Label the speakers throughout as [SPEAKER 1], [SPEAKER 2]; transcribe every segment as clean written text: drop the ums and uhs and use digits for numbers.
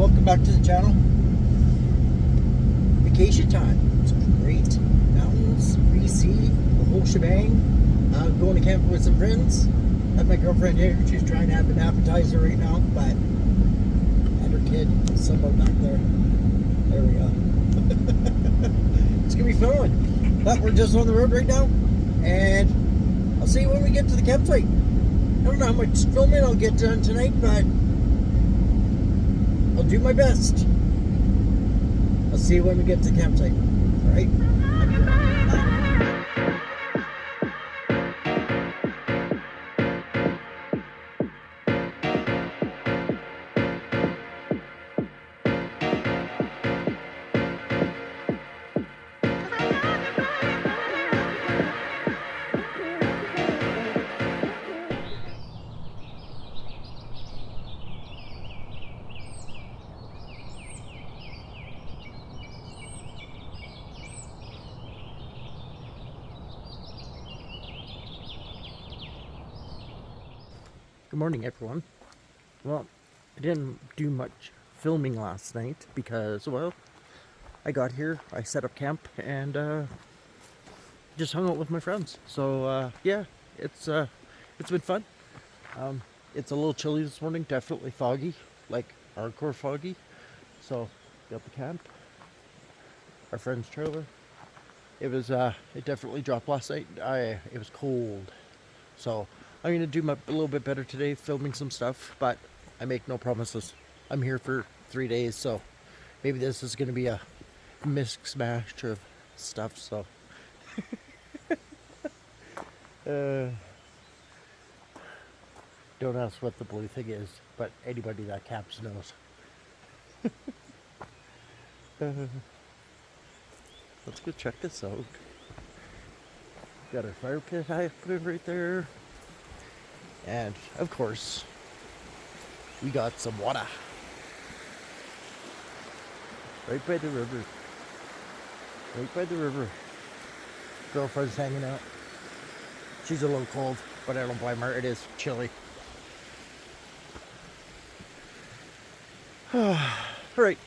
[SPEAKER 1] welcome back to the channel. Vacation time. It's great. Mountains, BC, the whole shebang. Going to camp with some friends. Have my girlfriend here. She's trying to have an appetizer right now, but and her kid is somewhere back there. There we go. It's gonna be fun. But we're just on the road right now, and I'll see you when we get to the campsite. I don't know how much filming I'll get done tonight, but I'll do my best. I'll see you when we get to the campsite. All right? Bye. Good morning, everyone. Well, I didn't do much filming last night because, well, I got here, I set up camp, and just hung out with my friends. So yeah, it's been fun. It's a little chilly this morning, definitely foggy, like hardcore foggy. So got the camp, our friend's trailer. It definitely dropped last night. It was cold, so I'm going to do a little bit better today, filming some stuff, but I make no promises. I'm here for 3 days, so maybe this is going to be a mix smash of stuff, so. Don't ask what the blue thing is, but anybody that camps knows. Let's go check this out. Got our fire pit I put it right there. And, of course, we got some water. Right by the river. Right by the river. Girlfriend's hanging out. She's a little cold, but I don't blame her. It is chilly. Alright,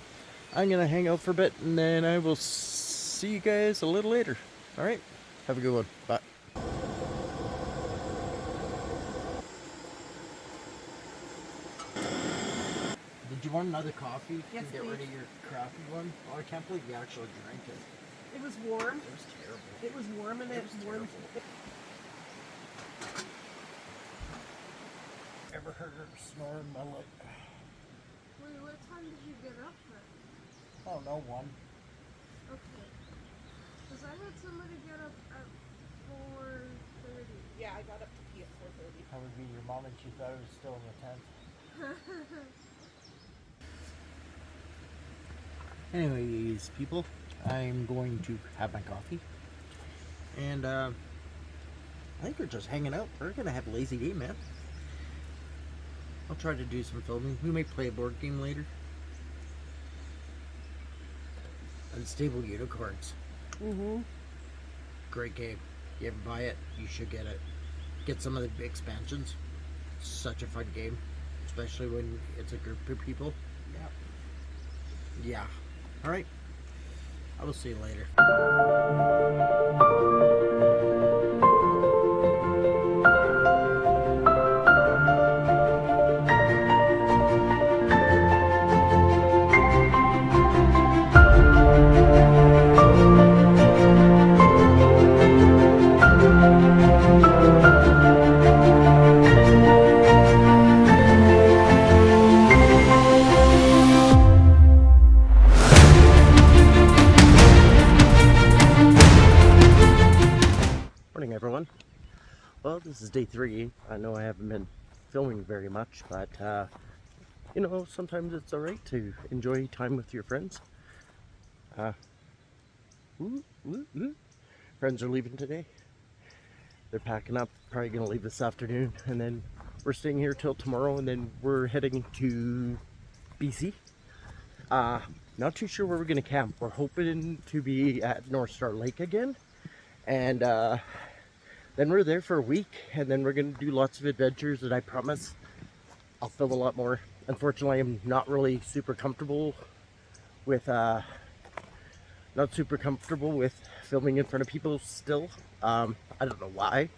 [SPEAKER 1] I'm going to hang out for a bit, and then I will see you guys a little later. Alright, have a good one. Bye. Did you want another coffee?
[SPEAKER 2] Yes,
[SPEAKER 1] to get rid of your crappy one? Oh, I can't believe you actually drank it.
[SPEAKER 2] It was warm.
[SPEAKER 1] It was terrible.
[SPEAKER 2] It was warm and it was warm.
[SPEAKER 1] Ever heard her snore in my lip?
[SPEAKER 3] Wait, what time did you get up then?
[SPEAKER 1] Oh, no, one.
[SPEAKER 3] Okay. Because I had somebody get up at 4:30.
[SPEAKER 2] Yeah, I got up to pee at 4:30.
[SPEAKER 1] That would be your mom, and she thought I was still in the tent. Anyways, people, I'm going to have my coffee. And, I think we're just hanging out. We're going to have a lazy day, man. I'll try to do some filming. We may play a board game later. Unstable Unicorns.
[SPEAKER 2] Mm-hmm.
[SPEAKER 1] Great game. You ever buy it, you should get it. Get some of the expansions. Such a fun game. Especially when it's a group of people. Yeah. Alright. I will see you later. Everyone, well, this is day 3. I know I haven't been filming very much, but you know, sometimes it's alright to enjoy time with your friends. Friends are leaving today. They're packing up, probably gonna leave this afternoon, and then we're staying here till tomorrow, and then we're heading to BC. Not too sure where we're gonna camp. We're hoping to be at North Star Lake again, and then we're there for a week, and then we're gonna do lots of adventures, and I promise I'll film a lot more unfortunately, I'm not really super comfortable with filming in front of people still. I don't know why,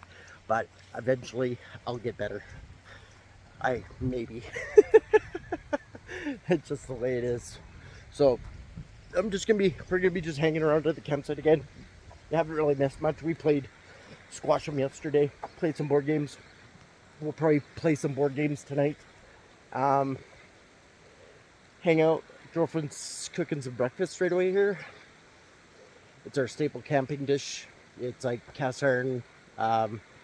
[SPEAKER 1] but eventually I'll get better. Maybe. It's just the way it is. So we're gonna be just hanging around at the campsite again. We haven't really missed much. We played squash 'em yesterday, played some board games. We'll probably play some board games tonight. Hang out. Girlfriend's cooking some breakfast right away here. It's our staple camping dish. It's like cast iron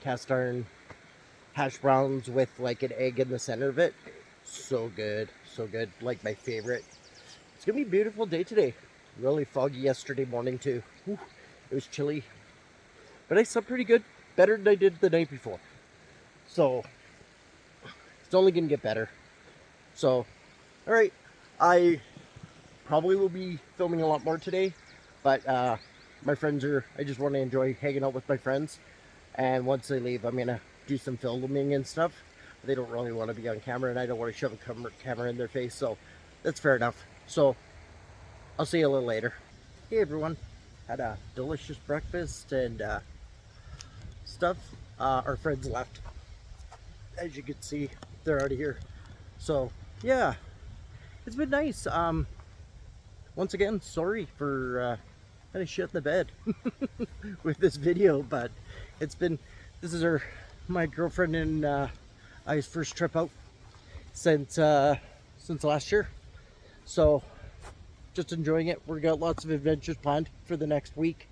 [SPEAKER 1] hash browns with like an egg in the center of it. So good, so good. Like my favorite. It's gonna be a beautiful day today. Really foggy yesterday morning too. Whew. It was chilly, but I slept pretty good. Better than I did the night before. So it's only gonna get better. So, all right. I probably will be filming a lot more today, but my friends I just want to enjoy hanging out with my friends. And once they leave, I'm gonna do some filming and stuff. They don't really want to be on camera, and I don't want to shove a camera in their face, so that's fair enough. So I'll see you a little later. Hey everyone, had a delicious breakfast and stuff. Our friends left, as you can see, they're out of here. So yeah, it's been nice. Once again, sorry for kind of shit in the bed with this video, but this is my girlfriend and I's first trip out since last year. So just enjoying it. We've got lots of adventures planned for the next week.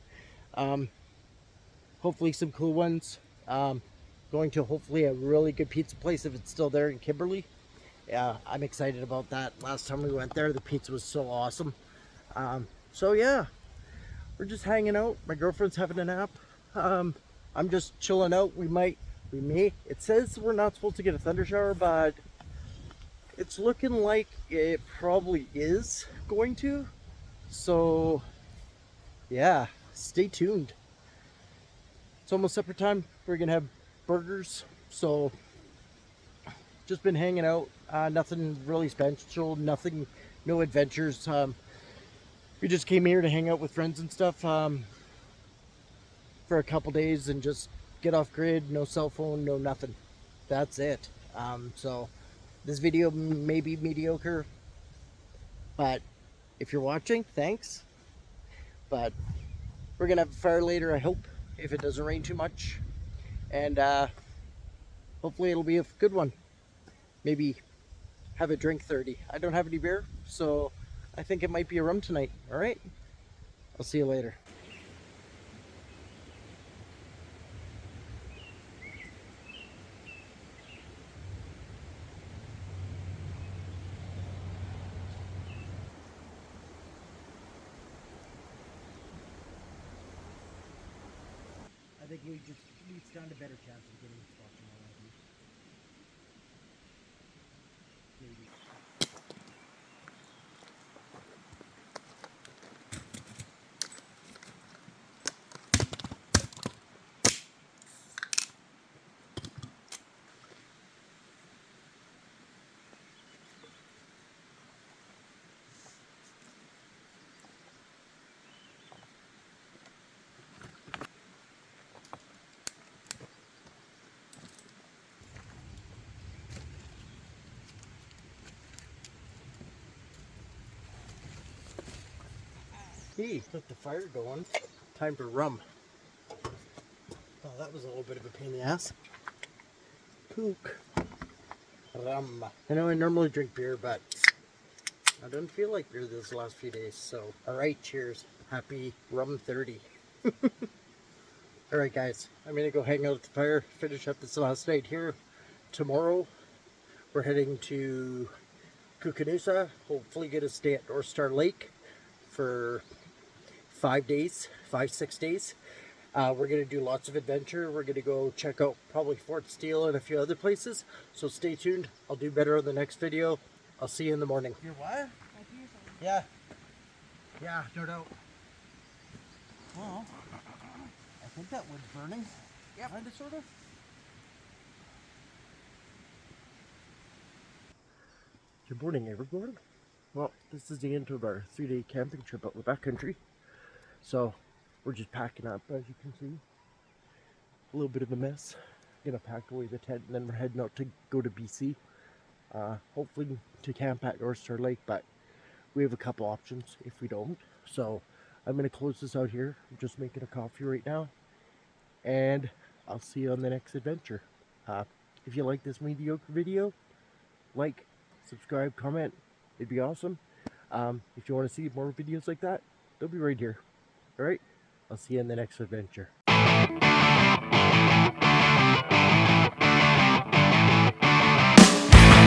[SPEAKER 1] Hopefully some cool ones. Going to hopefully a really good pizza place if it's still there in Kimberley. Yeah, I'm excited about that. Last time we went there, the pizza was so awesome. So yeah, we're just hanging out. My girlfriend's having a nap. I'm just chilling out. We may. It says we're not supposed to get a thunder shower, but it's looking like it probably is going to. So yeah, stay tuned. It's almost supper time. We're gonna have burgers. So just been hanging out. Nothing really special. No adventures. We just came here to hang out with friends and stuff for a couple days and just get off grid. No cell phone, no nothing. That's it. So this video may be mediocre, but if you're watching, thanks. But we're gonna have a fire later, I hope, if it doesn't rain too much, and hopefully it'll be a good one. Maybe have a drink 30. I don't have any beer, so I think it might be a rum tonight. All right, I'll see you later. I think we stand a better chance of getting spots in our life. Maybe. Hey, got the fire going. Time for rum. Oh, that was a little bit of a pain in the ass. Pook. Rum. I know I normally drink beer, but I don't feel like beer this last few days, so. Alright, cheers. Happy rum 30. Alright guys, I'm gonna go hang out at the fire, finish up this last night here. Tomorrow, we're heading to Kukanusa, hopefully get a stay at North Star Lake for 6 days. We're going to do lots of adventure. We're going to go check out probably Fort Steele and a few other places. So stay tuned. I'll do better on the next video. I'll see you in the morning. You're what? Yeah. Yeah, no doubt. Well, I think that wood's burning. Yeah. Kind of, sort of. Good morning, everyone. Well, this is the end of our 3-day camping trip out in the backcountry. So, we're just packing up, as you can see. A little bit of a mess. Gonna pack away the tent, and then we're heading out to go to BC. Hopefully to camp at North Star Lake, but we have a couple options if we don't. So, I'm gonna close this out here. I'm just making a coffee right now. And I'll see you on the next adventure. If you like this mediocre video, like, subscribe, comment. It'd be awesome. If you want to see more videos like that, they'll be right here. Alright? I'll see you in the next adventure.